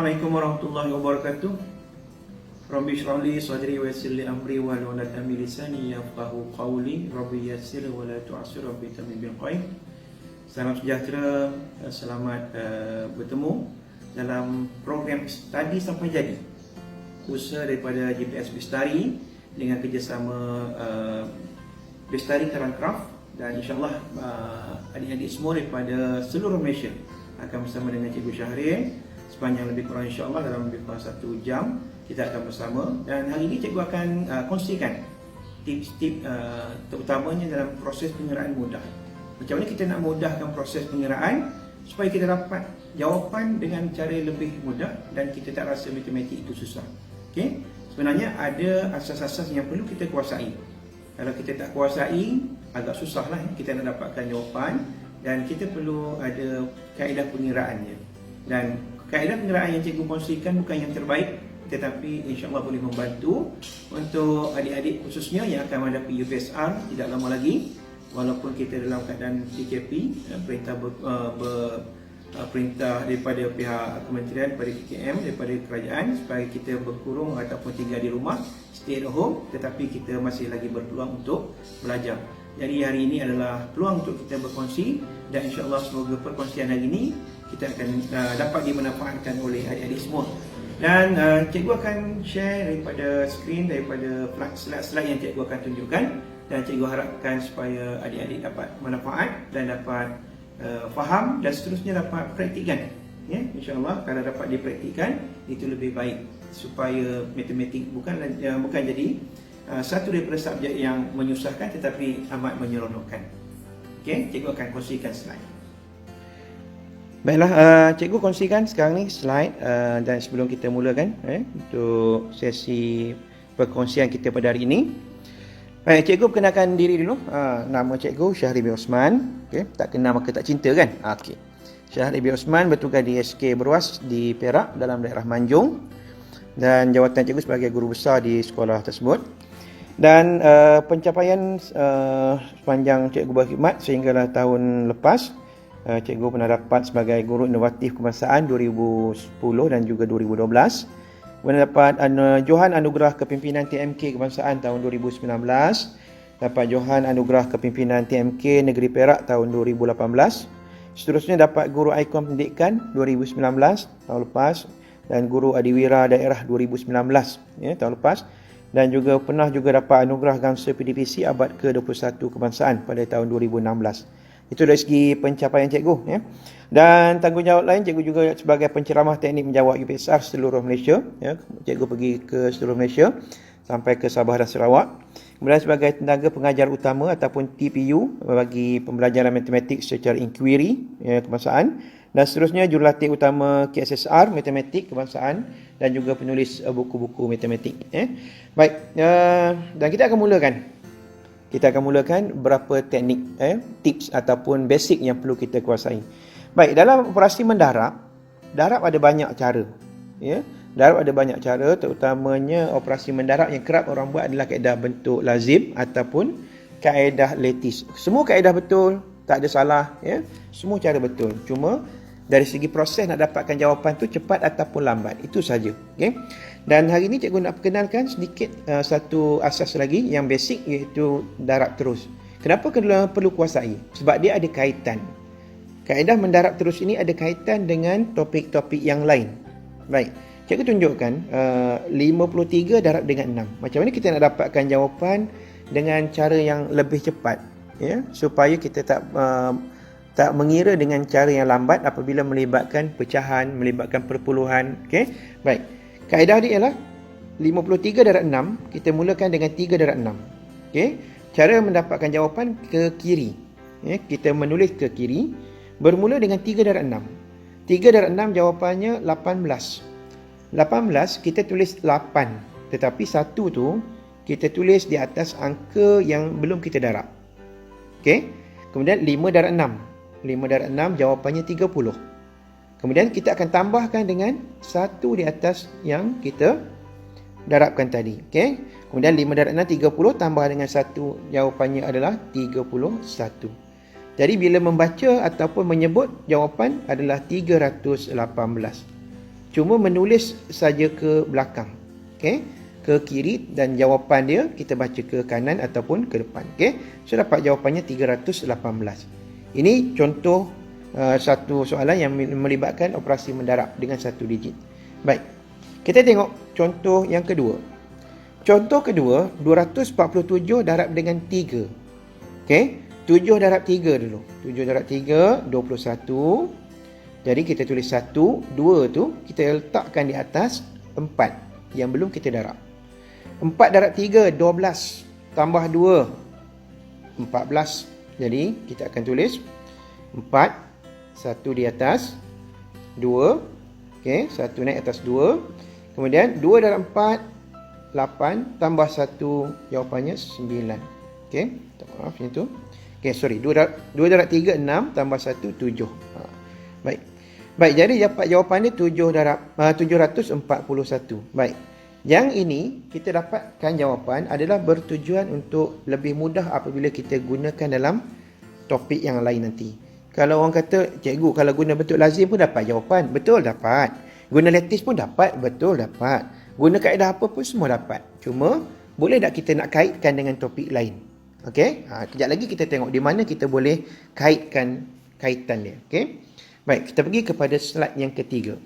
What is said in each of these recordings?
Assalamualaikum warahmatullahi wabarakatuh. Rabbi shrah li sadri wa yassir li amri wa hlul 'uqdatam min lisani yafqahu qawli. Rabbi yassir wa la tu'assir, Rabbi tamim bil khair. Salam sejahtera, selamat bertemu dalam program Study Sampai Jadi, usaha daripada GPS Bestari dengan kerjasama Bestari Craft, dan insyaAllah adik-adik semua daripada seluruh Malaysia akan bersama dengan Cikgu Syahril sepanjang lebih kurang insyaAllah dalam lebih kurang 1 jam kita akan bersama. Dan hari ini Cikgu akan kongsikan tips-tips terutamanya dalam proses penyeraan mudah. Macam mana kita nak mudahkan proses penyeraan supaya kita dapat jawapan dengan cara lebih mudah dan kita tak rasa matematik itu susah. Okay? Sebenarnya ada asas-asas yang perlu kita kuasai. Kalau kita tak kuasai, agak susahlah kita nak dapatkan jawapan, dan kita perlu ada kaedah pengiraannya. Dan kaedah pengiraan yang Cikgu kongsikan bukan yang terbaik, tetapi insyaAllah boleh membantu untuk adik-adik khususnya yang akan menghadapi UPSR tidak lama lagi. Walaupun kita dalam keadaan PKP, perintah daripada pihak kementerian, daripada KKM, daripada kerajaan supaya kita berkurung ataupun tinggal di rumah, stay at home, tetapi kita masih lagi berpeluang untuk belajar. Jadi hari ini adalah peluang untuk kita berkongsi, dan insyaAllah semoga perkongsian hari ini kita akan dapat dimanfaatkan oleh adik-adik semua. Dan cikgu akan share daripada skrin, daripada slide-slide yang cikgu akan tunjukkan, dan cikgu harapkan supaya adik-adik dapat manfaat dan dapat faham dan seterusnya dapat praktikkan. Ya, insyaAllah kalau dapat dipraktikkan itu lebih baik supaya matematik bukan jadi satu daripada subjek yang menyusahkan tetapi amat menyeronokkan. Okey, cikgu akan kongsikan slide. Baiklah, cikgu kongsikan sekarang ni slide dan sebelum kita mulakan untuk sesi perkongsian kita pada hari ini. Baik, cikgu perkenalkan diri dulu. Nama cikgu Syahril bin Osman. Okey, tak kenal maka tak cinta kan? Okey. Syahril bin Osman bertugas di SK Beruas di Perak dalam daerah Manjung, dan jawatan cikgu sebagai guru besar di sekolah tersebut. Dan pencapaian sepanjang cikgu berkhidmat sehinggalah tahun lepas, cikgu pernah dapat sebagai guru inovatif kebangsaan 2010 dan juga 2012. Pernah dapat Johan Anugerah Kepimpinan TMK Kebangsaan tahun 2019. Dapat Johan Anugerah Kepimpinan TMK Negeri Perak tahun 2018. Seterusnya dapat Guru Ikon Pendidikan 2019 tahun lepas, dan Guru Adiwira Daerah 2019 tahun lepas. Dan juga pernah dapat anugerah Gangsa PDPC abad ke-21 kebangsaan pada tahun 2016. Itu dari segi pencapaian cikgu ya. Dan tanggungjawab lain, cikgu juga sebagai penceramah teknik menjawab UPSR seluruh Malaysia ya. Cikgu pergi ke seluruh Malaysia sampai ke Sabah dan Sarawak. Kemudian sebagai tenaga pengajar utama ataupun TPU bagi pembelajaran matematik secara inquiry ya, kebangsaan. Dan seterusnya jurulatih utama KSSR Matematik Kebangsaan dan juga penulis buku-buku matematik. Baik, dan kita akan mulakan. Kita akan mulakan beberapa teknik, tips ataupun basic yang perlu kita kuasai. Baik, dalam operasi mendarab, darab ada banyak cara. Ya, darab ada banyak cara, terutamanya operasi mendarab yang kerap orang buat adalah kaedah bentuk lazim ataupun kaedah lattice. Semua kaedah betul, tak ada salah. Ya, semua cara betul. Cuma dari segi proses nak dapatkan jawapan tu cepat ataupun lambat, itu saja. Okay? Dan hari ini cikgu nak perkenalkan sedikit satu asas lagi yang basic, iaitu darab terus. Kenapa kita perlu kuasai? Sebab dia ada kaitan. Kaedah mendarab terus ini ada kaitan dengan topik-topik yang lain. Baik, cikgu tunjukkan 53 darab dengan 6. Macam mana kita nak dapatkan jawapan dengan cara yang lebih cepat, ya, supaya kita tak mengira dengan cara yang lambat apabila melibatkan pecahan, melibatkan perpuluhan. Okey. Baik. Kaedah dia ialah 53 darab 6, kita mulakan dengan 3 darab 6. Okey. Cara mendapatkan jawapan ke kiri. Ya, kita menulis ke kiri bermula dengan 3 darab 6. 3 darab 6 jawapannya 18. 18 kita tulis 8, tetapi 1 tu kita tulis di atas angka yang belum kita darab. Okey. Kemudian 5 darab 6. 5 darab 6 jawapannya 30. Kemudian kita akan tambahkan dengan 1 di atas yang kita darabkan tadi. Okey. Kemudian 5 darab 6 30 tambah dengan 1 jawapannya adalah 31. Jadi bila membaca ataupun menyebut jawapan adalah 318. cuma menulis saja ke belakang. Okey, ke kiri, dan jawapan dia kita baca ke kanan ataupun ke depan. Okey, so dapat jawapannya 318. Ini contoh satu soalan yang melibatkan operasi mendarab dengan satu digit. Baik, kita tengok contoh yang kedua. Contoh kedua, 247 darab dengan 3. Okey, 7 darab 3 dulu. 7 darab 3, 21. Jadi kita tulis 1, 2 tu kita letakkan di atas 4 yang belum kita darab. 4 darab 3, 12. Tambah 2, 14. Jadi kita akan tulis 4, 1 di atas 2. Okey, 1 naik atas 2. Kemudian 2 darab 4, 8. Tambah 1, jawapannya 9. Okey, maaf macam tu. Okey, sorry. 2 darab 3, 6. Tambah 1, 7. Baik. Baik, jadi dapat jawapan dia 741. Baik. Yang ini kita dapatkan jawapan adalah bertujuan untuk lebih mudah apabila kita gunakan dalam topik yang lain nanti. Kalau orang kata, cikgu kalau guna bentuk lazim pun dapat jawapan. Betul, dapat. Guna lattice pun dapat. Betul, dapat. Guna kaedah apa pun semua dapat. Cuma boleh tak kita nak kaitkan dengan topik lain? Okey, kejap lagi kita tengok di mana kita boleh kaitkan kaitan dia. Okey. Baik, kita pergi kepada slide yang ketiga.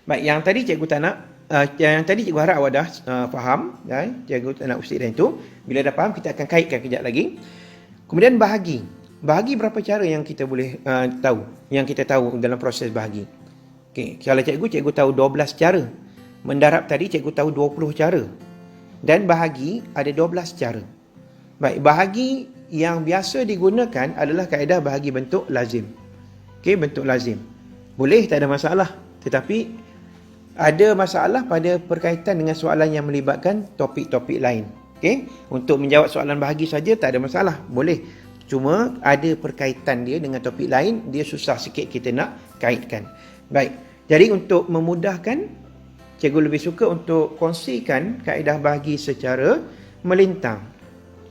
Baik, yang tadi cikgu tak nak, yang tadi cikgu harap awak dah faham, cikgu tak nak usik dan itu. Bila dah faham, kita akan kaitkan kejap lagi. Kemudian bahagi. Bahagi berapa cara yang kita boleh tahu, yang kita tahu dalam proses bahagi. Okey, kalau cikgu tahu 12 cara. Mendarab tadi cikgu tahu 20 cara. Dan bahagi ada 12 cara. Baik, bahagi yang biasa digunakan adalah kaedah bahagi bentuk lazim. Okey, bentuk lazim. Boleh, tak ada masalah. Tetapi ada masalah pada berkaitan dengan soalan yang melibatkan topik-topik lain. Okey, untuk menjawab soalan bahagi saja tak ada masalah. Boleh. Cuma ada perkaitan dia dengan topik lain, dia susah sikit kita nak kaitkan. Baik. Jadi untuk memudahkan, cikgu lebih suka untuk kongsikan kaedah bahagi secara melintang.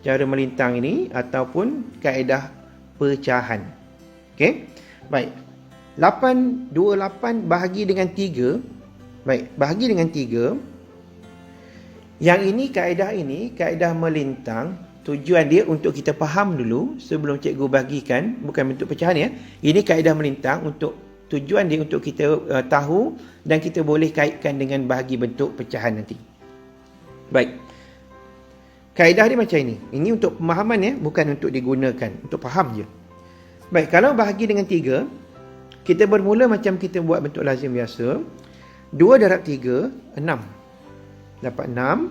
Cara melintang ini ataupun kaedah pecahan. Okey. Baik. 828 bahagi dengan 3. Baik, bahagi dengan 3. Yang ini, kaedah melintang. Tujuan dia untuk kita faham dulu sebelum cikgu bagikan, bukan bentuk pecahan ya. Ini kaedah melintang untuk tujuan dia untuk kita tahu dan kita boleh kaitkan dengan bahagi bentuk pecahan nanti. Baik. Kaedah dia macam ini. Ini untuk pemahaman ya, bukan untuk digunakan, untuk faham je. Baik, kalau bahagi dengan 3, kita bermula macam kita buat bentuk lazim biasa. 2 darab 3, 6. Dapat 6.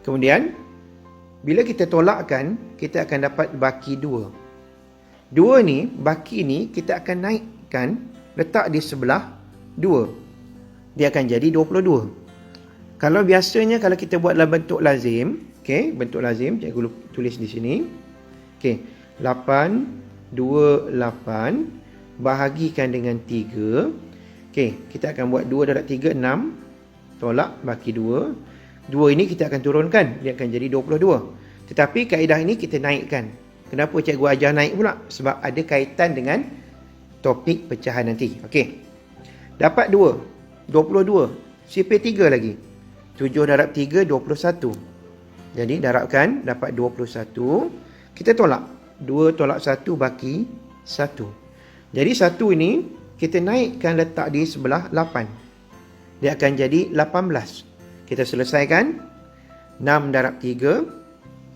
Kemudian, bila kita tolakkan, kita akan dapat baki 2. 2 ni, baki ni, kita akan naikkan, letak di sebelah 2. Dia akan jadi 22. Kalau biasanya, kalau kita buat dalam bentuk lazim, okay, bentuk lazim, cikgu tulis di sini. Okay, 8, 2, 8 bahagikan dengan 3. Okey, kita akan buat 2 darab 3, 6. Tolak, baki 2. 2 ini kita akan turunkan. Dia akan jadi 22. Tetapi kaedah ini kita naikkan. Kenapa cikgu ajar naik pula? Sebab ada kaitan dengan topik pecahan nanti. Okey. Dapat 2. 22. Sipir 3 lagi. 7 darab 3, 21. Jadi darabkan, dapat 21. Kita tolak. 2 tolak 1 baki 1. Jadi 1 ini kita naikkan letak di sebelah 8. Dia akan jadi 18. Kita selesaikan. 6 darab 3,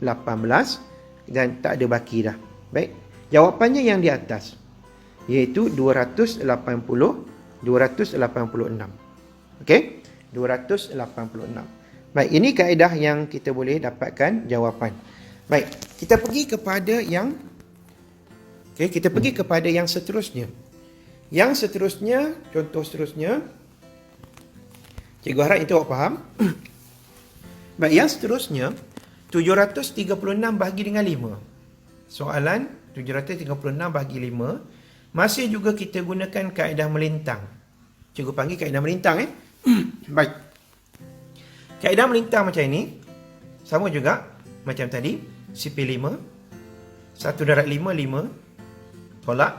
18. Dan tak ada baki dah. Baik. Jawapannya yang di atas. Iaitu 286. Okey? 286. Baik, ini kaedah yang kita boleh dapatkan jawapan. Baik, kita pergi kepada yang seterusnya. Yang seterusnya, contoh seterusnya, cikgu harap itu awak faham. Baik, yang seterusnya 736 bahagi dengan 5. Soalan 736 bahagi 5 masih juga kita gunakan kaedah melintang. Cikgu panggil kaedah melintang Baik. Kaedah melintang macam ini sama juga macam tadi. Sipir 5. 1 darab 5, 5. Tolak.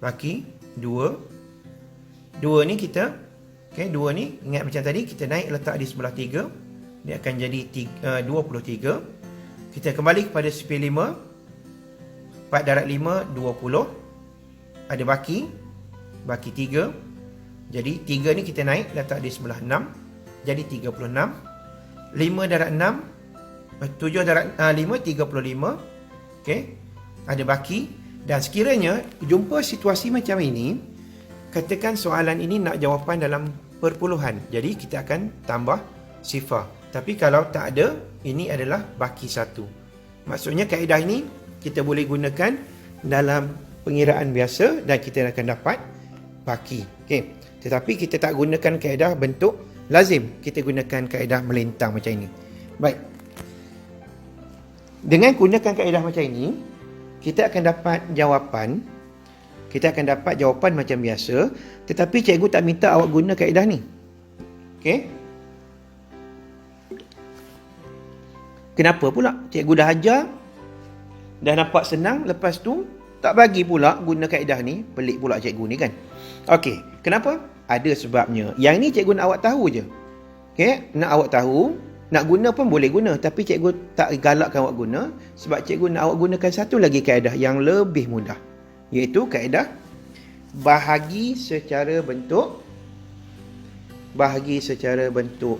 Baki 2. 2 ni kita, okey, 2 ni ingat macam tadi, kita naik letak di sebelah 3, dia akan jadi 23. Kita kembali kepada sifir 5, 4 darab 5, 20. Ada baki 3. Jadi 3 ni kita naik letak di sebelah 6, jadi 36. 5 darab 6, 7 darab 5, 35. Okey, ada baki. Dan sekiranya jumpa situasi macam ini, katakan soalan ini nak jawapan dalam perpuluhan, jadi kita akan tambah sifar. Tapi kalau tak ada, ini adalah baki 1. Maksudnya kaedah ini kita boleh gunakan dalam pengiraan biasa dan kita akan dapat baki. Okey. Tetapi kita tak gunakan kaedah bentuk lazim, kita gunakan kaedah melintang macam ini. Baik. Dengan gunakan kaedah macam ini, kita akan dapat jawapan. Kita akan dapat jawapan macam biasa, tetapi cikgu tak minta awak guna kaedah ni. Okey? Kenapa pula? Cikgu dah ajar, dah nampak senang, lepas tu tak bagi pula guna kaedah ni. Pelik pula cikgu ni kan. Okey, kenapa? Ada sebabnya. Yang ni cikgu nak awak tahu je. Okey, nak awak tahu, nak guna pun boleh guna, tapi cikgu tak galakkan awak guna sebab cikgu nak awak gunakan satu lagi kaedah yang lebih mudah, iaitu kaedah bahagi secara bentuk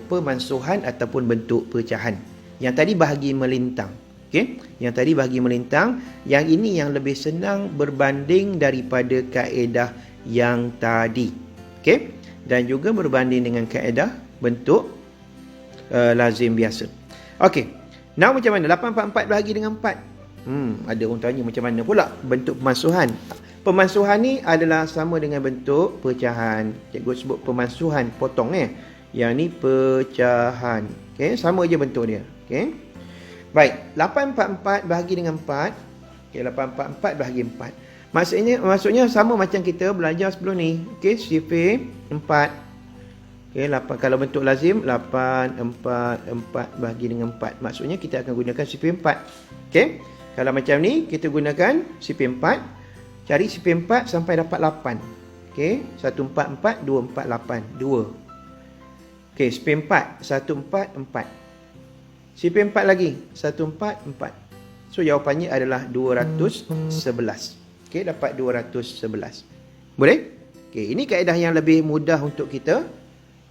pemansuhan ataupun bentuk pecahan. Yang tadi bahagi melintang. Okey, yang tadi bahagi melintang, yang ini yang lebih senang berbanding daripada kaedah yang tadi. Okey, dan juga berbanding dengan kaedah bentuk lazim biasa. Okey. Now macam mana? 8/4 bahagi dengan 4. Ada orang tanya macam mana pula bentuk pemansuhan. Pemansuhan ni adalah sama dengan bentuk pecahan. Cikgu sebut pemansuhan, potong Yang ni pecahan. Okey, sama je bentuk dia. Okey. Baik, 8/4 bahagi dengan 4. Okey, 8/4 bahagi 4. Maksudnya sama macam kita belajar sebelum ni. Okey, sifir 4. Okay, 8, kalau bentuk lazim 8/4 bahagi dengan 4. Maksudnya kita akan gunakan sifir 4. Okey. Kalau macam ni kita gunakan sifir 4. Cari sifir 4 sampai dapat 8. Okey, 144 248 2. Okey, sifir 4 144. Sifir 4 lagi 144. So jawapannya adalah 211. Okey, dapat 211. Boleh? Okey, ini kaedah yang lebih mudah untuk kita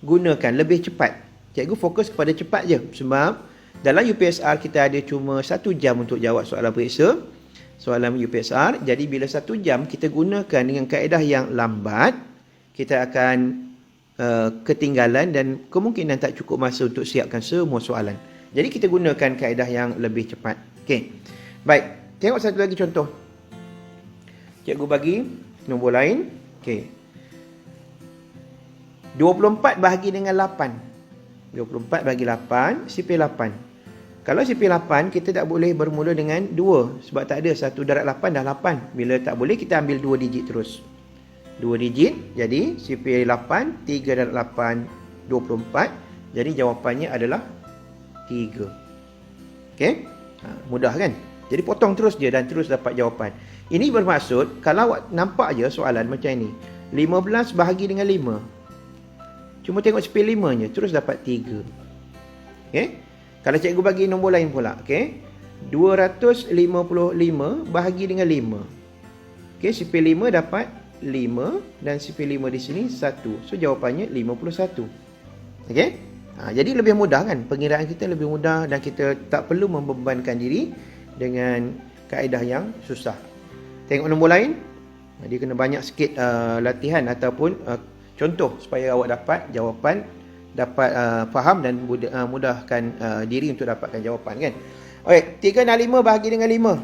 gunakan, lebih cepat. Cikgu fokus kepada cepat je sebab dalam UPSR kita ada cuma 1 jam untuk jawab soalan periksa, soalan UPSR. Jadi bila 1 jam kita gunakan dengan kaedah yang lambat, kita akan ketinggalan dan kemungkinan tak cukup masa untuk siapkan semua soalan. Jadi kita gunakan kaedah yang lebih cepat. Okey. Baik, tengok satu lagi contoh. Cikgu bagi nombor lain. Okey. 24 bahagi dengan 8. 24 bahagi 8, sifir 8. Kalau sifir 8, kita tak boleh bermula dengan 2. Sebab tak ada 1 darab 8 dah 8. Bila tak boleh, kita ambil 2 digit terus. 2 digit, jadi sifir 8, 3 darab 8, 24. Jadi jawapannya adalah 3. Okey? Mudah kan? Jadi potong terus je dan terus dapat jawapan. Ini bermaksud, kalau awak nampak je soalan macam ni. 15 bahagi dengan 5. Cuma tengok sifir 5-nya, terus dapat 3. Okey? Kalau cikgu bagi nombor lain pula, okey? 255 bahagi dengan 5. Okey, sifir 5 dapat 5 dan sifir 5 di sini 1. So jawapannya 51. Okey? Jadi lebih mudah kan? Pengiraan kita lebih mudah dan kita tak perlu membebankan diri dengan kaedah yang susah. Tengok nombor lain. Dia kena banyak sikit latihan ataupun contoh supaya awak dapat jawapan, dapat faham dan mudahkan diri untuk dapatkan jawapan kan. Okey, 365 bahagi dengan 5.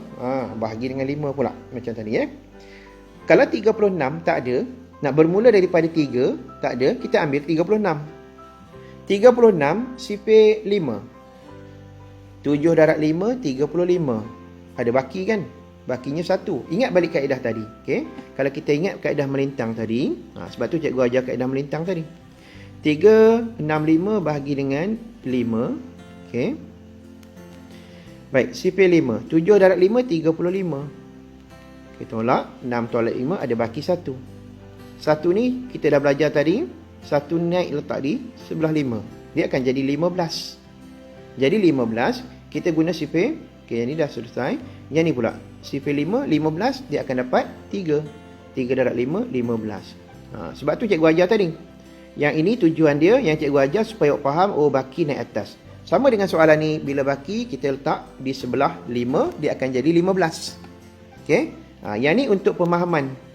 Bahagi dengan 5 pula macam tadi Kalau 36 tak ada, nak bermula daripada 3 tak ada, kita ambil 36. 36 sifir 5. 7 darab 5 35. Ada baki kan? Bakinya 1. Ingat balik kaedah tadi. Okey. Kalau kita ingat kaedah melintang tadi, sebab tu cikgu ajar kaedah melintang tadi. 365 bahagi dengan 5. Okey. Baik, sifir 5. 7 darab 5 35. Kita tolak 6 tolak 5 ada baki 1. Satu ni kita dah belajar tadi. Satu naik letak di sebelah 5. Dia akan jadi 15. Jadi 15, kita guna sifir. Okey, yang ni dah selesai. Yang ni pula. Sifir 5, 15, dia akan dapat 3. 3 darab 5, 15. Sebab tu cikgu ajar tadi. Yang ini tujuan dia, yang cikgu ajar supaya awak faham, oh baki naik atas. Sama dengan soalan ni, bila baki kita letak di sebelah 5, dia akan jadi 15. Okey. Yang ni untuk pemahaman.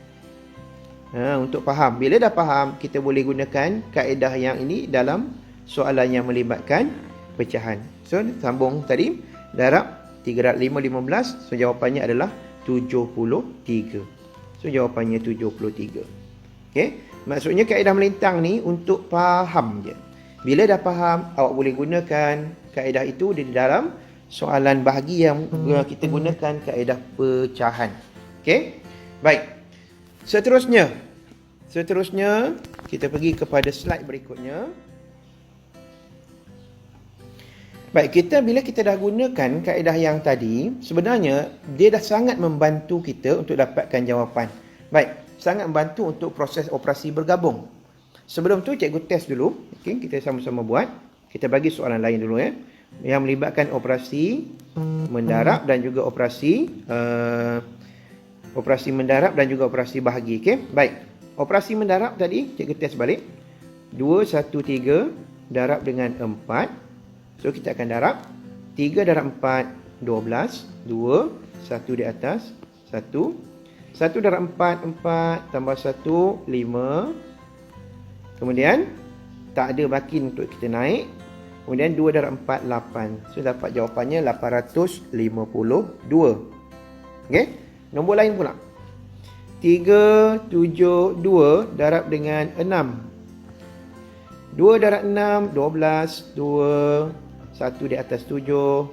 Untuk faham. Bila dah faham, kita boleh gunakan kaedah yang ini dalam soalan yang melibatkan pecahan. So, sambung tadi. Darab 3 darab 5, 15. So, jawapannya adalah 73. So, jawapannya 73. Okey. Maksudnya kaedah melintang ni untuk faham je. Bila dah faham, awak boleh gunakan kaedah itu di dalam soalan bahagi yang kita gunakan kaedah pecahan. Okey. Baik. Seterusnya, kita pergi kepada slide berikutnya. Baik, bila kita dah gunakan kaedah yang tadi, sebenarnya dia dah sangat membantu kita untuk dapatkan jawapan. Baik, sangat membantu untuk proses operasi bergabung. Sebelum tu cikgu test dulu. Okey, kita sama-sama buat. Kita bagi soalan lain dulu ya. Yang melibatkan operasi mendarab dan juga operasi mendarab dan juga operasi bahagi. Okey, baik. Operasi mendarab tadi cikgu test balik. 2, 1, 3 darab dengan 4. So kita akan darab 3 darab 4, 12. 2, 1 di atas, 1. 1 darab 4, 4 tambah 1, 5. Kemudian tak ada baki untuk kita naik. Kemudian 2 darab 4, 8. So dapat jawapannya 852. Okey. Nombor lain pula. 3, 7, 2 darab dengan 6. 2 darab 6, 12. 2, 1 di atas 7.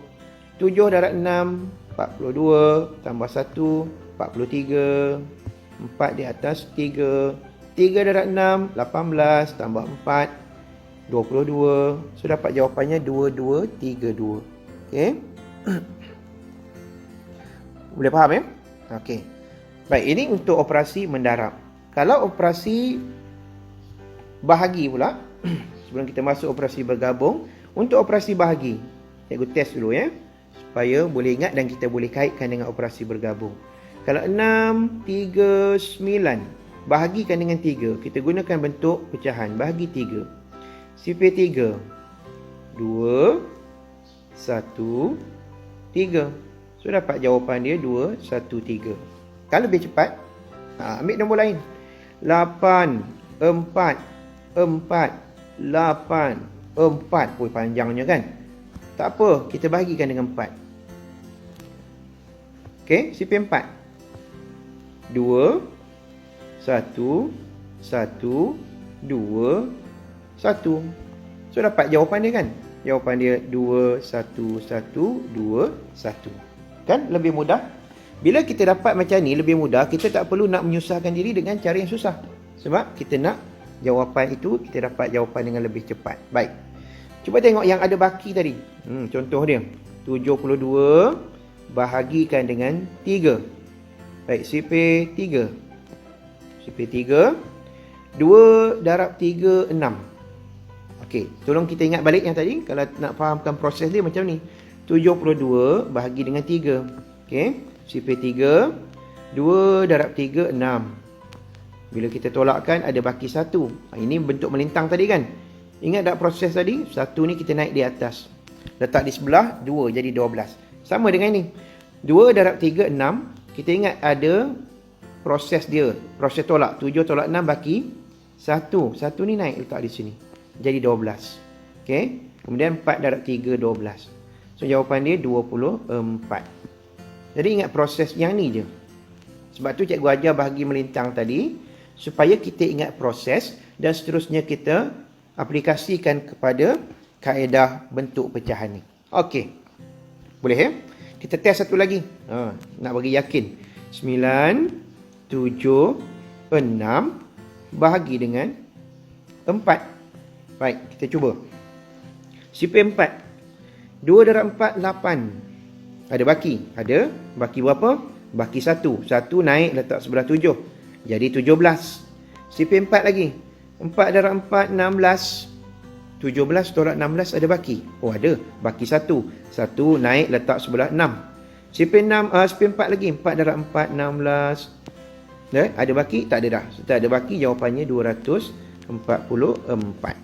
7 darab 6, 42. Tambah 1, 43. 4 di atas 3. 3 darab 6, 18. Tambah 4, 22. So dapat jawapannya 2232. Okey. Boleh faham ya? Okey. Baik, ini untuk operasi mendarab. Kalau operasi bahagi pula, sebelum kita masuk operasi bergabung, untuk operasi bahagi, cikgu test dulu ya, supaya boleh ingat dan kita boleh kaitkan dengan operasi bergabung. Kalau 6, 3, 9, bahagikan dengan 3. Kita gunakan bentuk pecahan, bahagi 3. Sifir 3, 2, 1, 3. So dapat jawapan dia 2, 1, 3. Kalau lebih cepat, ambil nombor lain. 8, 4, 4, 8, 4. Oi, panjangnya kan? Tak apa, kita bahagikan dengan 4. Okey, sifir 4. 2, 1, 1, 2, 1. So dapat jawapan dia kan? Jawapan dia 2, 1, 1, 2, 1. Kan lebih mudah? Bila kita dapat macam ni lebih mudah, kita tak perlu nak menyusahkan diri dengan cara yang susah. Sebab kita nak jawapan itu, kita dapat jawapan dengan lebih cepat. Baik. Cuba tengok yang ada baki tadi. Contoh dia. 72 bahagikan dengan 3. Baik, sifir 3. Sifir 3. 2 darab 3, 6. Okey, tolong kita ingat balik yang tadi. Kalau nak fahamkan proses dia macam ni. 72 bahagi dengan 3. Okey. Sifir 3. 2 darab 3, 6. Bila kita tolakkan ada baki 1. Ini bentuk melintang tadi kan. Ingat tak proses tadi? 1 ni kita naik di atas. Letak di sebelah, 2 jadi 12. Sama dengan ni. 2 darab 3, 6. Kita ingat ada proses dia. Proses tolak. 7 tolak 6 baki 1. 1 ni naik letak di sini. Jadi 12. Okey. Kemudian 4 darab 3, 12. So jawapan dia 24. Jadi ingat proses yang ni je. Sebab tu cikgu ajar bahagi melintang tadi, supaya kita ingat proses dan seterusnya kita aplikasikan kepada kaedah bentuk pecahan ni. Okey. Boleh ya? Kita test satu lagi. Nak bagi yakin. 9, 7, 6 bahagi dengan 4. Baik, kita cuba. Sifir 4. 2 darab 4, 8. Ada baki? Ada. Baki berapa? Baki 1. 1 naik letak sebelah 7. Jadi 17. CP 4 lagi. 4 darab 4, 16. 17 tolak 16 ada baki. Oh ada, baki 1. 1 naik letak sebelah 6. CP 4 lagi. 4 darab 4, 16. Ada baki? Tak ada dah. Tak ada baki, jawapannya 244.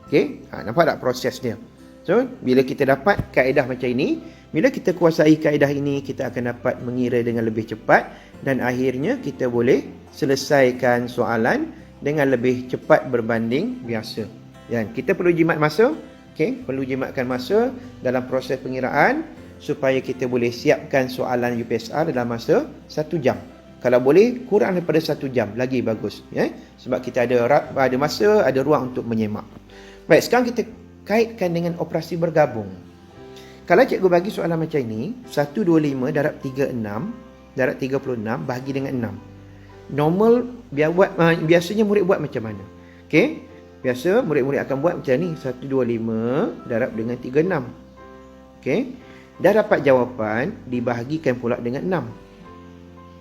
Okey, nampak tak proses dia? So, bila kita dapat kaedah macam ini, bila kita kuasai kaedah ini, kita akan dapat mengira dengan lebih cepat dan akhirnya kita boleh selesaikan soalan dengan lebih cepat berbanding biasa. Dan kita perlu jimat masa, okey, perlu jimatkan masa dalam proses pengiraan supaya kita boleh siapkan soalan UPSR dalam masa 1 jam. Kalau boleh kurang daripada 1 jam lagi bagus, ya. Sebab kita ada masa, ada ruang untuk menyemak. Baik, sekarang kita kaitkan dengan operasi bergabung. Kalau cikgu bagi soalan macam ini, 125 darab 36 darab 36 bahagi dengan 6. Normal biasanya murid buat macam mana? Okey. Biasa murid-murid akan buat macam ni, 125 darab dengan 36. Okey. Dah dapat jawapan, dibahagikan pula dengan 6.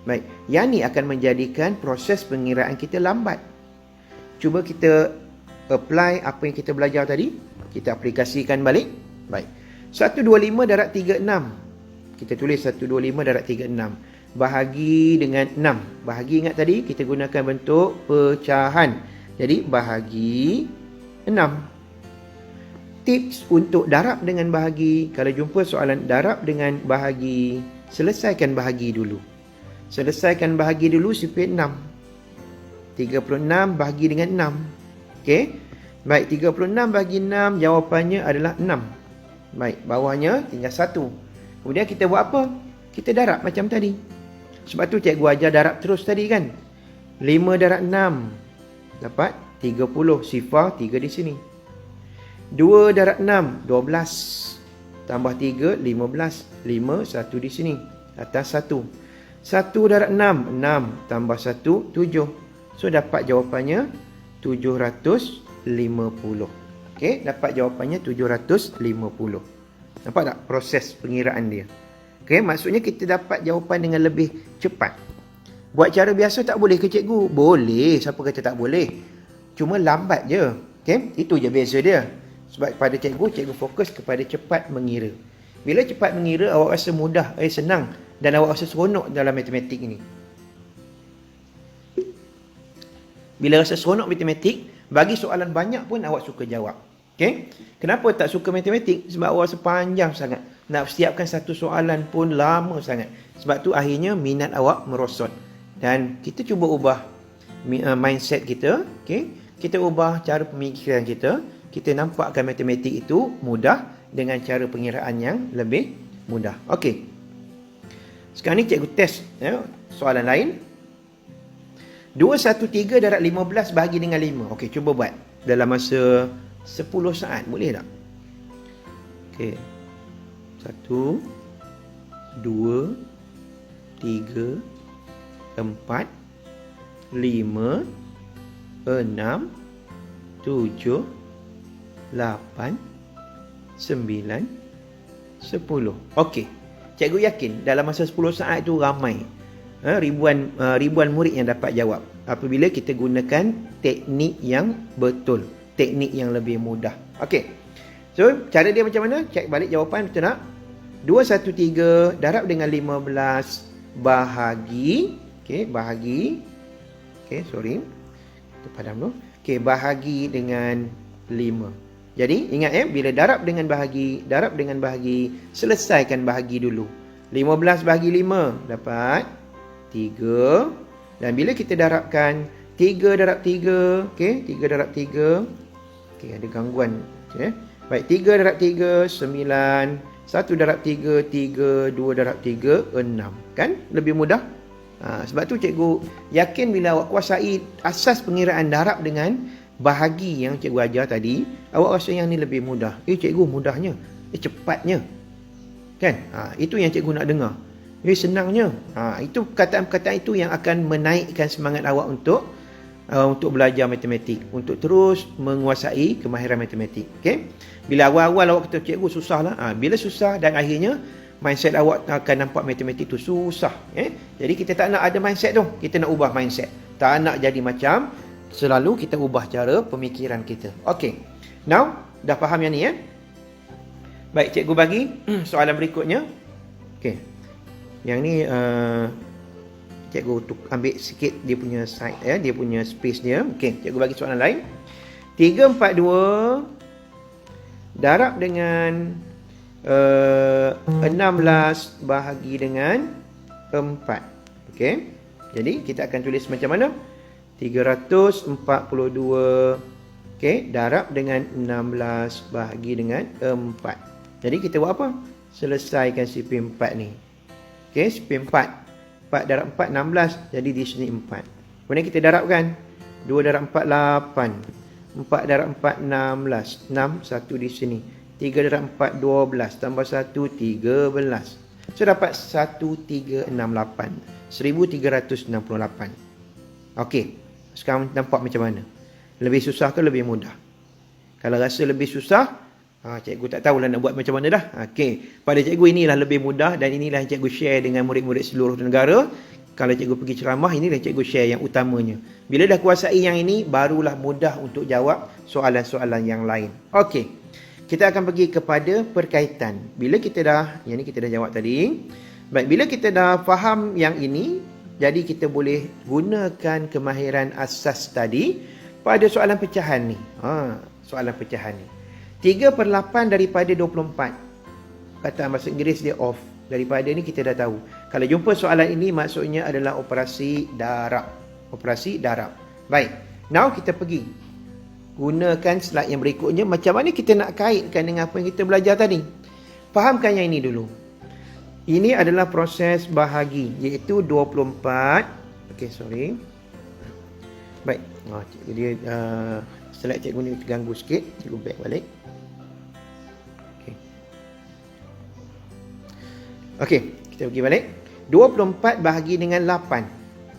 Baik, yang ni akan menjadikan proses pengiraan kita lambat. Cuba kita apply apa yang kita belajar tadi. Kita aplikasikan balik. Baik. 125 darab 36. Kita tulis 125 darab 36. Bahagi dengan 6. Bahagi ingat tadi kita gunakan bentuk pecahan. Jadi bahagi 6. Tips untuk darab dengan bahagi. Kalau jumpa soalan darab dengan bahagi, selesaikan bahagi dulu. Selesaikan bahagi dulu CP 6. 36 bahagi dengan 6. Okey. Baik, 36 bagi 6, jawapannya adalah 6. Baik, bawahnya tinggal 1. Kemudian kita buat apa? Kita darab macam tadi. Sebab tu cikgu ajar darab terus tadi kan. 5 darab 6 dapat 30. Sifar 3 di sini. 2 darab 6, 12. Tambah 3, 15. 5, 1 di sini. Atas 1. 1 darab 6, 6. Tambah 1, 7. So, dapat jawapannya 750. Okey, dapat jawapannya 750. Nampak tak proses pengiraan dia? Okey, maksudnya kita dapat jawapan dengan lebih cepat. Buat cara biasa tak boleh ke cikgu? Boleh, siapa kata tak boleh? Cuma lambat je. Okey, itu je beza dia. Sebab pada cikgu fokus kepada cepat mengira. Bila cepat mengira, awak rasa mudah, senang dan awak rasa seronok dalam matematik ini. Bila rasa seronok matematik, bagi soalan banyak pun awak suka jawab. Okey? Kenapa tak suka matematik? Sebab awak rasa panjang sangat. Nak siapkan satu soalan pun lama sangat. Sebab tu akhirnya minat awak merosot. Dan kita cuba ubah mindset kita. Okey? Kita ubah cara pemikiran kita. Kita nampakkan matematik itu mudah dengan cara pengiraan yang lebih mudah. Okey. Sekarang ni cikgu test soalan lain. 213 darab 15 bahagi dengan 5. Okey, cuba buat dalam masa 10 saat. Boleh tak? Okey. 1, 2, 3, 4, 5, 6, 7, 8, 9, 10. Okey. Cikgu yakin dalam masa 10 saat itu ramai. Ribuan murid yang dapat jawab apabila kita gunakan teknik yang betul, teknik yang lebih mudah. Okey. So, cara dia macam mana? Cek balik jawapan, betul tak? 213 darab dengan 15 bahagi, okey, bahagi. Okey, sorry. Kita padam dulu. Okey, bahagi dengan 5. Jadi, ingat bila darab dengan bahagi, selesaikan bahagi dulu. 15 bahagi 5 dapat 3. Dan bila kita darabkan 3 darab 3, okey, 3 darab 3. Okey, ada gangguan, Baik, 3 darab 3 9, 1 darab 3 3, 2 darab 3 6. Kan? Lebih mudah. Sebab tu cikgu yakin bila awak kuasai asas pengiraan darab dengan bahagi yang cikgu ajar tadi, awak rasa yang ni lebih mudah. Cikgu mudahnya, cepatnya. Kan? Itu yang cikgu nak dengar. Senangnya. Itu perkataan-perkataan itu yang akan menaikkan semangat awak untuk belajar matematik, untuk terus menguasai kemahiran matematik. Okey? Bila awal-awal awak kata cikgu susahlah, bila susah dan akhirnya mindset awak akan nampak matematik tu susah. Jadi kita tak nak ada mindset tu, kita nak ubah mindset. Tak nak jadi macam, selalu kita ubah cara pemikiran kita. Okey. Now, dah faham yang ni ya? Baik, cikgu bagi soalan berikutnya. Okey. Yang ni cikgu ambil sikit dia punya side ya, dia punya space dia. Okey, cikgu bagi soalan lain. 342 darab dengan 16 bahagi dengan 4. Okey. Jadi kita akan tulis macam mana? 342 okey, darab dengan 16 bahagi dengan 4. Jadi kita buat apa? Selesaikan CP4 ni. Okey, CP4. 4 darab 4 16. Jadi di sini 4. Kemudian kita darabkan. 2 darab 4 8. 4 darab 4 16. 6 1 di sini. 3 darab 4 12 tambah 1 13. So dapat 1368. 1368. Okey. Sekarang nampak macam mana? Lebih susah ke lebih mudah? Kalau rasa lebih susah, cikgu tak tahulah nak buat macam mana dah. Okey. Pada cikgu inilah lebih mudah dan inilah yang cikgu share dengan murid-murid seluruh negara. Kalau cikgu pergi ceramah, inilah cikgu share yang utamanya. Bila dah kuasai yang ini, barulah mudah untuk jawab soalan-soalan yang lain. Okey. Kita akan pergi kepada perkaitan. Bila kita dah, yang ni kita dah jawab tadi. Baik, bila kita dah faham yang ini, jadi kita boleh gunakan kemahiran asas tadi pada soalan pecahan ni. Soalan pecahan ni. 3/8 daripada 24. Kata bahasa Inggeris dia off. Daripada ni kita dah tahu. Kalau jumpa soalan ini maksudnya adalah operasi darab. Operasi darab. Baik. Now kita pergi. Gunakan slide yang berikutnya. Macam mana kita nak kaitkan dengan apa yang kita belajar tadi. Fahamkan yang ini dulu. Ini adalah proses bahagi. Iaitu 24. Okey, sorry. Baik. Cikgu dia slide cikgu ni terganggu sikit. Cikgu back balik. Okey, kita pergi balik. 24 bahagi dengan 8.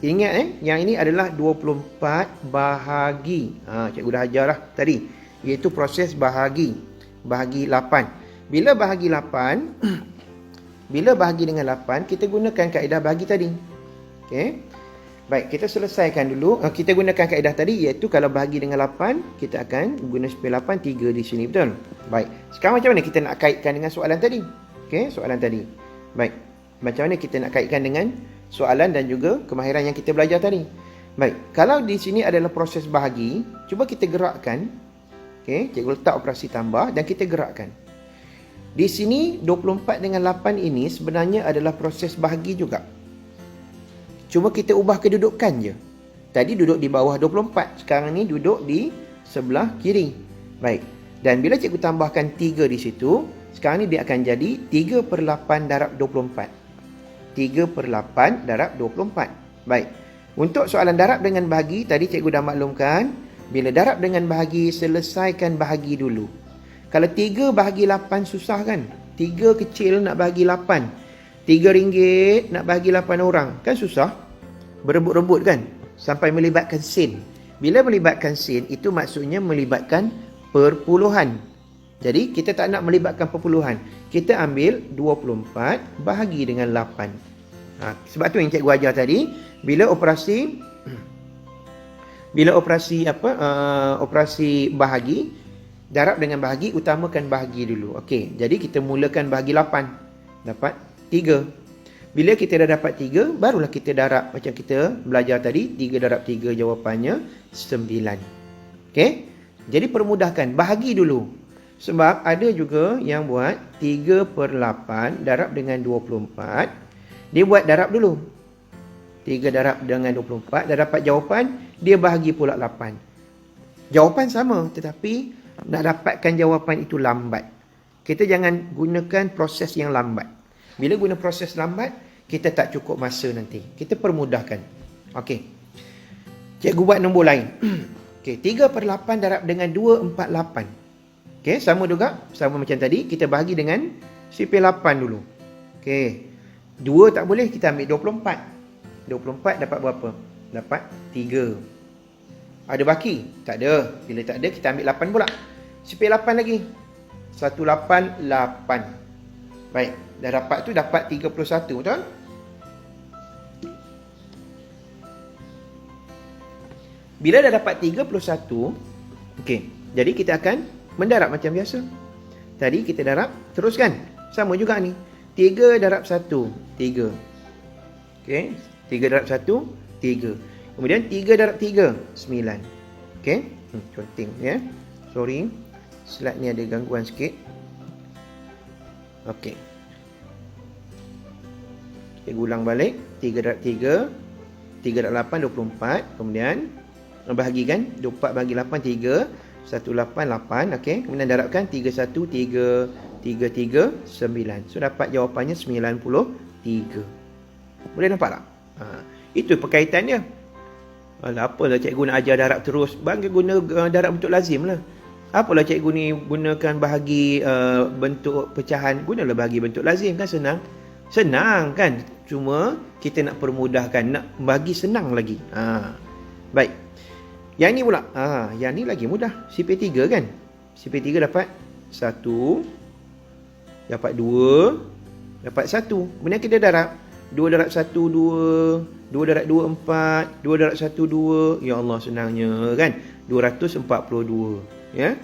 Ingat yang ini adalah 24 bahagi. Cikgu dah ajar dah tadi. Iaitu proses bahagi. Bahagi 8. Bila bahagi 8, bila bahagi dengan 8, kita gunakan kaedah bahagi tadi. Okey. Baik, kita selesaikan dulu. Kita gunakan kaedah tadi iaitu kalau bahagi dengan 8, kita akan guna supaya 8 3 di sini, betul? Baik. Sekarang macam mana kita nak kaitkan dengan soalan tadi? Okey, soalan tadi. Baik, macam mana kita nak kaitkan dengan soalan dan juga kemahiran yang kita belajar tadi. Baik, kalau di sini adalah proses bahagi, cuba kita gerakkan. Okey, cikgu letak operasi tambah dan kita gerakkan. Di sini 24 dengan 8 ini sebenarnya adalah proses bahagi juga. Cuma kita ubah kedudukan je. Tadi duduk di bawah 24, sekarang ni duduk di sebelah kiri. Baik, dan bila cikgu tambahkan 3 di situ, sekarang ni dia akan jadi 3/8 darab 24. 3/8 darab 24. Baik. Untuk soalan darab dengan bahagi, tadi cikgu dah maklumkan. Bila darab dengan bahagi, selesaikan bahagi dulu. Kalau 3 bahagi 8 susah kan? 3 kecil nak bahagi 8. RM3 nak bahagi 8 orang. Kan susah? Berebut-rebut kan? Sampai melibatkan sen. Bila melibatkan sen, itu maksudnya melibatkan perpuluhan. Jadi, kita tak nak melibatkan perpuluhan. Kita ambil 24 bahagi dengan 8. Sebab tu yang cikgu ajar tadi, bila operasi bahagi, darab dengan bahagi, utamakan bahagi dulu. Okey, jadi kita mulakan bahagi 8. Dapat 3. Bila kita dah dapat 3, barulah kita darab. Macam kita belajar tadi, 3 darab 3 jawapannya 9. Okey, jadi permudahkan. Bahagi dulu. Sebab ada juga yang buat 3/8 darab dengan 24. Dia buat darab dulu. 3 darab dengan 24. Dah dapat jawapan. Dia bahagi pula 8. Jawapan sama. Tetapi nak dapatkan jawapan itu lambat. Kita jangan gunakan proses yang lambat. Bila guna proses lambat, kita tak cukup masa nanti. Kita permudahkan. Okey. Cikgu buat nombor lain. Okey, 3/8 darab dengan 248. Okey, sama juga. Sama macam tadi. Kita bahagi dengan CP8 dulu. Okey. 2 tak boleh. Kita ambil 24. 24 dapat berapa? Dapat 3. Ada baki? Tak ada. Bila tak ada, kita ambil 8 pula. CP8 lagi. 188. Baik. Dah dapat tu dapat 31. Betul? Bila dah dapat 31, okey, jadi kita akan mendarab macam biasa. Tadi kita darab, teruskan. Sama juga ni. 3 darab 1, 3. Okey, 3 darab 1, 3. Kemudian 3 darab 3, 9. Okey, conteng ya. Sorry, slide ni ada gangguan sikit. Okey. Kita ulang balik. 3 darab 3, 3 darab 8, 24. Kemudian bahagikan 24 bagi 8, 3, 18, 8. Okey, kemudian darabkan 31, 3, 3, 3, 9. So dapat jawapannya 93. Boleh nampak tak? Itu perkaitan dia. Alah, apalah cikgu nak ajar darab terus. Bagi guna darab bentuk lazim lah. Apalah cikgu ni gunakan bahagi bentuk pecahan. Gunalah bahagi bentuk lazim, kan senang. Senang kan? Cuma kita nak permudahkan, nak bagi senang lagi. Baik. Yang ni pula. Yang ni lagi mudah. CP3 kan? CP3 dapat 1, dapat 2, dapat 1. Kemudian kita darab. 2 darab 1, 2. 2 darab 2, 4. 2 darab 1, 2. Ya Allah, senangnya kan? 242. Ya?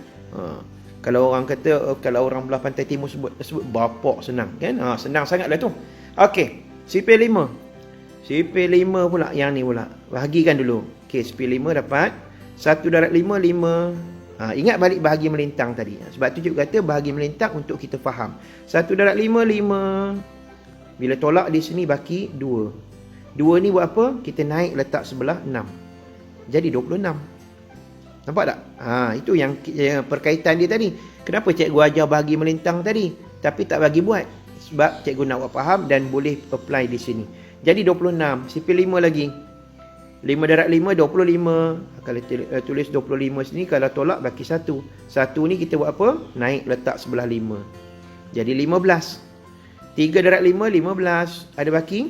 Kalau orang kata, kalau orang belah pantai timur sebut bapak senang kan? Senang sangatlah tu. Okey, CP5. CP5 pula, yang ni pula. Bahagikan dulu. Okey, CP5 dapat 1 darab 5, 5. Ingat balik bahagi melintang tadi. Sebab tu cikgu kata bahagi melintang untuk kita faham. 1 darab 5, 5. Bila tolak di sini baki 2. 2 ni buat apa? Kita naik letak sebelah 6. Jadi 26. Nampak tak? Itu yang perkaitan dia tadi. Kenapa cikgu ajar bahagi melintang tadi tapi tak bagi buat? Sebab cikgu nak buat faham dan boleh apply di sini. Jadi 26. CP5 lagi. 5 darab 5, 25. Kalau tulis 25 sini, kalau tolak baki 1. 1 ni kita buat apa? Naik letak sebelah 5. Jadi 15. 3 darab 5, 15. Ada baki?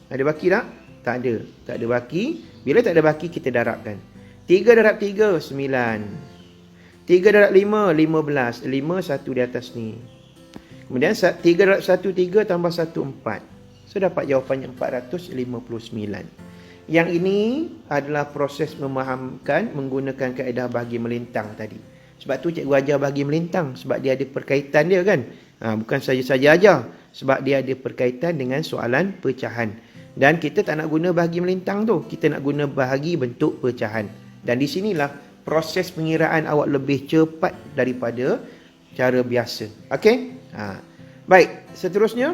Ada baki tak? Tak ada. Tak ada baki. Bila tak ada baki, kita darabkan. 3 darab 3, 9. 3 darab 5, 15. 5, 1 di atas ni. Kemudian 3 darab 1, 3 tambah 1, 4. So, dapat jawapannya 459. Yang ini adalah proses memahamkan menggunakan kaedah bahagi melintang tadi. Sebab tu cikgu ajar bahagi melintang. Sebab dia ada perkaitan dia kan. Bukan saja-saja ajar. Sebab dia ada perkaitan dengan soalan pecahan. Dan kita tak nak guna bahagi melintang tu. Kita nak guna bahagi bentuk pecahan. Dan di sinilah proses pengiraan awak lebih cepat daripada cara biasa. Okey? Baik, seterusnya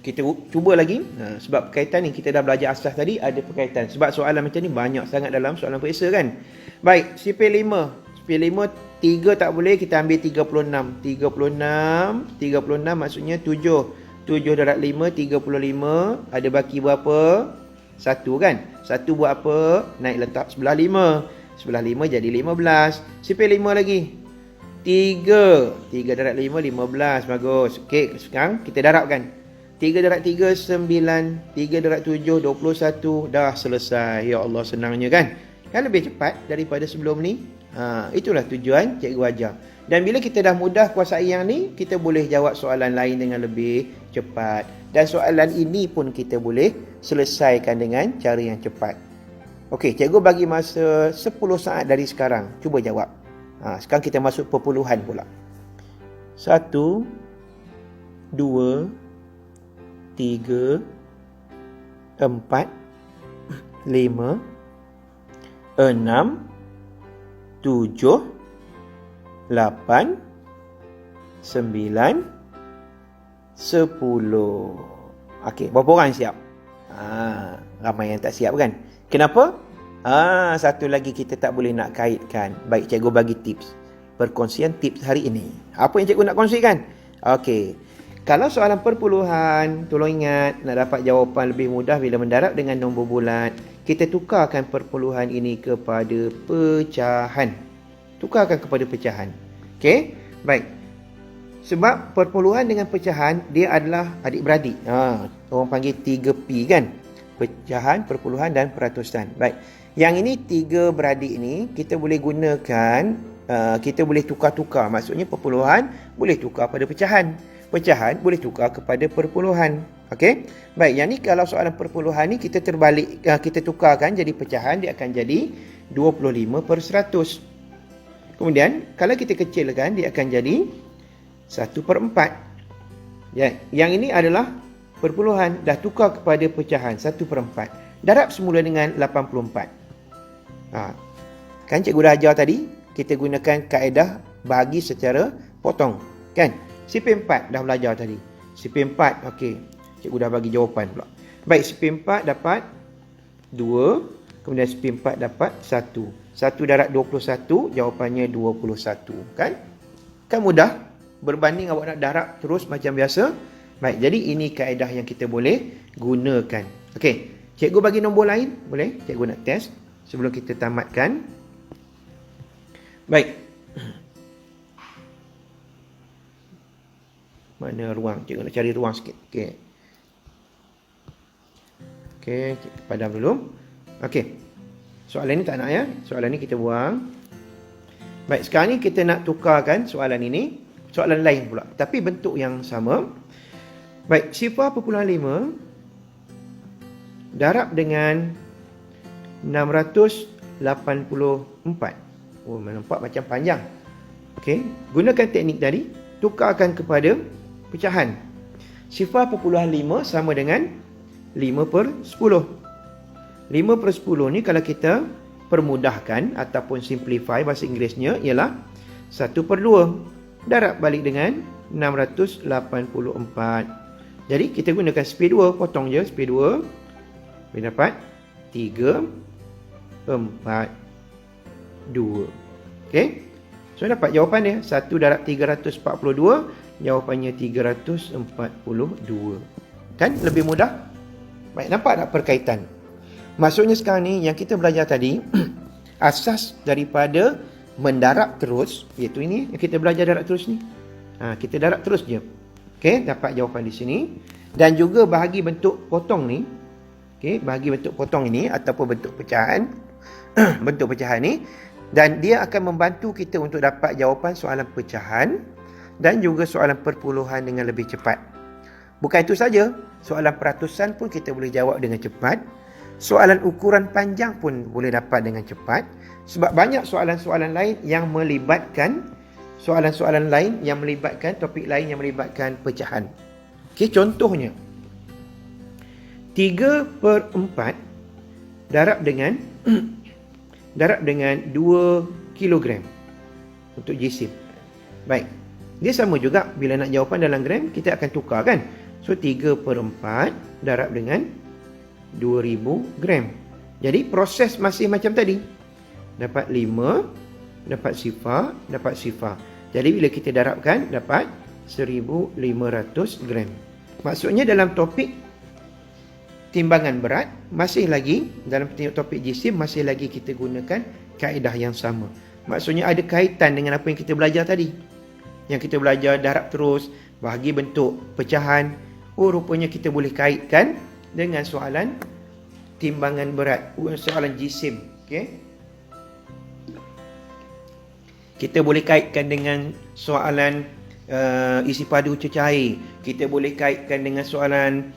kita cuba lagi. Sebab perkaitan ni kita dah belajar asas tadi, ada perkaitan. Sebab soalan macam ni banyak sangat dalam soalan periksa kan. Baik, CP5. CP5 3 tak boleh, kita ambil 36. 36 maksudnya 7. 7 darab 5, 35. Ada baki berapa? 1 kan? 1 buat apa? Naik letak sebelah 5. Sebelah 5 jadi 15. CP5 lagi. 3 darab 5, 15. Bagus. Okey, sekarang kita darabkan. 3 darab 3, 9. 3 darab 7, 21. Dah selesai. Ya Allah, senangnya kan? Kan lebih cepat daripada sebelum ni. Itulah tujuan cikgu ajar. Dan bila kita dah mudah kuasai yang ni, kita boleh jawab soalan lain dengan lebih cepat. Dan soalan ini pun kita boleh selesaikan dengan cara yang cepat. Okey, cikgu bagi masa 10 saat dari sekarang. Cuba jawab. Sekarang kita masuk perpuluhan pula. 1, 2, 3, 4, 5, 6, 7, 8, 9, 10. Okey, berapa orang siap? Ramai yang tak siap kan? Kenapa? Satu lagi kita tak boleh nak kaitkan. Baik, cikgu bagi tips. Perkongsian tips hari ini. Apa yang cikgu nak kongsikan? Okey. Kalau soalan perpuluhan, tolong ingat, nak dapat jawapan lebih mudah bila mendarab dengan nombor bulat, kita tukarkan perpuluhan ini kepada pecahan. Tukarkan kepada pecahan. Okey? Baik. Sebab perpuluhan dengan pecahan, dia adalah adik-beradik. Orang panggil 3P kan? Pecahan, perpuluhan dan peratusan. Baik. Yang ini 3 beradik ni, kita boleh gunakan, kita boleh tukar-tukar. Maksudnya perpuluhan boleh tukar pada pecahan. Pecahan boleh tukar kepada perpuluhan. Okey. Baik, yang ni kalau soalan perpuluhan ni kita terbalik, kita tukarkan jadi pecahan, dia akan jadi 25/100. Kemudian kalau kita kecilkan, dia akan jadi 1/4. Ya, yang ini adalah perpuluhan, dah tukar kepada pecahan 1/4. Darab semula dengan 84. Kan cikgu dah ajar tadi, kita gunakan kaedah bahagi secara potong, kan? CP4 dah belajar tadi. CP4, okey. Cikgu dah bagi jawapan pula. Baik, CP4 dapat 2, kemudian CP4 dapat 1. 1 darab 21, jawapannya 21, kan? Kan mudah. Berbanding awak nak darab terus macam biasa. Baik, jadi ini kaedah yang kita boleh gunakan. Okey, cikgu bagi nombor lain, boleh? Cikgu nak test sebelum kita tamatkan. Baik. Mana ruang? Cikgu nak cari ruang sikit. Okey. Okey, padam dulu. Okey. Soalan ni tak nak ya. Soalan ni kita buang. Baik, sekarang ni kita nak tukarkan soalan ini. Soalan lain pula. Tapi bentuk yang sama. Baik, 0.5 darab dengan 684. Oh, nampak macam panjang. Okey, gunakan teknik tadi. Tukarkan kepada pecahan. 0.5 sama dengan 5/10. 5/10 ni kalau kita permudahkan ataupun simplify bahasa Inggerisnya ialah 1/2. Darab balik dengan 684. Jadi kita gunakan speed 2, potong je speed 2. Boleh dapat 3, 4, 2. Okey. So dapat jawapan dia 1 darab 342, jawapannya 342. Kan lebih mudah? Baik, nampak tak perkaitan? Maksudnya sekarang ni yang kita belajar tadi asas daripada mendarab terus, iaitu ini yang kita belajar darab terus ni. Kita darab terus je. Okey, dapat jawapan di sini. Dan juga bahagi bentuk potong ni. Okey, bahagi bentuk potong ini ataupun bentuk pecahan. Bentuk pecahan ni, dan dia akan membantu kita untuk dapat jawapan soalan pecahan dan juga soalan perpuluhan dengan lebih cepat. Bukan itu saja, soalan peratusan pun kita boleh jawab dengan cepat. Soalan ukuran panjang pun boleh dapat dengan cepat. Sebab banyak soalan-soalan lain yang melibatkan topik lain yang melibatkan pecahan. Okey, contohnya 3/4 darab dengan 2 kilogram untuk jisim. Baik. Dia sama juga bila nak jawapan dalam gram, kita akan tukar kan. So 3/4 darab dengan 2000 gram. Jadi proses masih macam tadi. Dapat 5, dapat sifar, dapat sifar. Jadi bila kita darabkan dapat 1500 gram. Maksudnya dalam topik timbangan berat, masih lagi dalam topik jisim, masih lagi kita gunakan kaedah yang sama. Maksudnya ada kaitan dengan apa yang kita belajar tadi. Yang kita belajar darab terus, bahagi bentuk pecahan. Oh, rupanya kita boleh kaitkan dengan soalan timbangan berat, soalan jisim. Okey. Kita boleh kaitkan dengan soalan isi padu cecair. Kita boleh kaitkan dengan soalan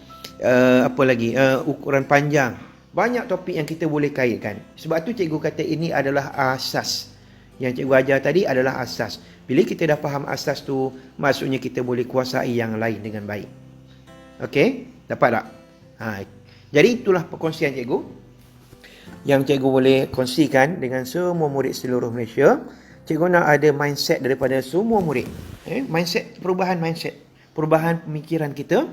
ukuran panjang. Banyak topik yang kita boleh kaitkan. Sebab tu cikgu kata ini adalah asas. Yang cikgu ajar tadi adalah asas. Bila kita dah faham asas tu, maksudnya kita boleh kuasai yang lain dengan baik. Okey? Dapat tak? Jadi itulah perkongsian cikgu yang cikgu boleh kongsikan dengan semua murid seluruh Malaysia. Cikgu nak ada mindset daripada semua murid. Perubahan mindset. Perubahan pemikiran kita.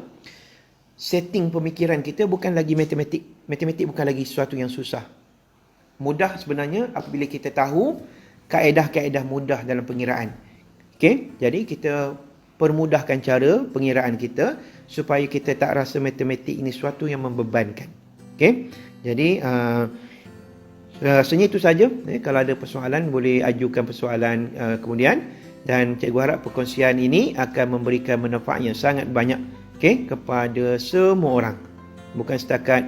Setting pemikiran kita bukan lagi matematik. Matematik bukan lagi sesuatu yang susah. Mudah sebenarnya apabila kita tahu kaedah-kaedah mudah dalam pengiraan. Okey, jadi kita permudahkan cara pengiraan kita supaya kita tak rasa matematik ini sesuatu yang membebankan. Okey, jadi rasanya itu saja. Kalau ada persoalan boleh ajukan persoalan kemudian, dan cikgu harap perkongsian ini akan memberikan manfaat yang sangat banyak kepada semua orang. Bukan setakat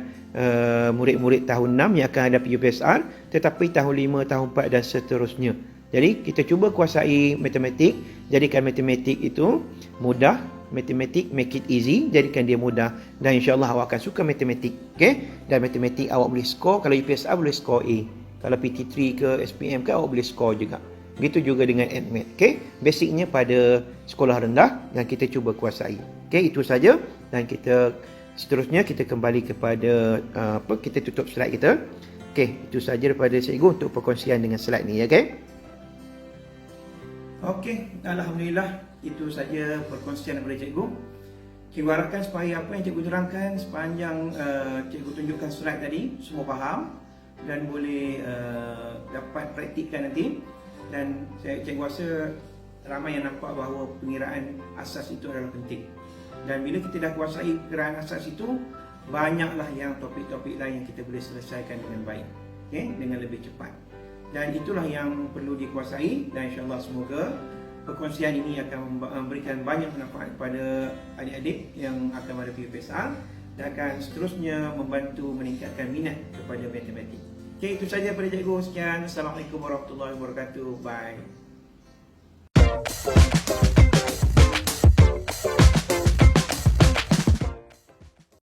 murid-murid tahun 6 yang akan hadapi UPSR, tetapi tahun 5, tahun 4 dan seterusnya. Jadi kita cuba kuasai matematik, jadikan matematik itu mudah, matematik make it easy, jadikan dia mudah dan insya-Allah awak akan suka matematik. Okey? Dan matematik awak boleh score, kalau UPSR boleh score A. Kalau PT3 ke SPM ke awak boleh score juga. Begitu juga dengan ADMAT. Okey? Basicnya pada sekolah rendah dan kita cuba kuasai. Okey, itu saja dan kita seterusnya kita kembali kepada kita tutup slide kita. Okey, itu saja daripada cikgu untuk perkongsian dengan slide ni, okey? Okey, alhamdulillah itu saja perkongsian daripada cikgu. Cikgu harapkan supaya apa yang cikgu terangkan sepanjang cikgu tunjukkan slide tadi semua faham dan boleh dapat praktikkan nanti. Dan cikgu rasa ramai yang nampak bahawa pengiraan asas itu adalah penting. Dan bila kita dah kuasai pengiraan asas itu, banyaklah yang topik-topik lain yang kita boleh selesaikan dengan baik, okay? Dengan lebih cepat. Dan itulah yang perlu dikuasai dan insya-Allah semoga perkongsian ini akan memberikan banyak manfaat kepada adik-adik yang akan menghadapi UPSR dan akan seterusnya membantu meningkatkan minat kepada matematik. Okey, itu saja daripada cikgu. Sekian. Assalamualaikum warahmatullahi wabarakatuh. Bye.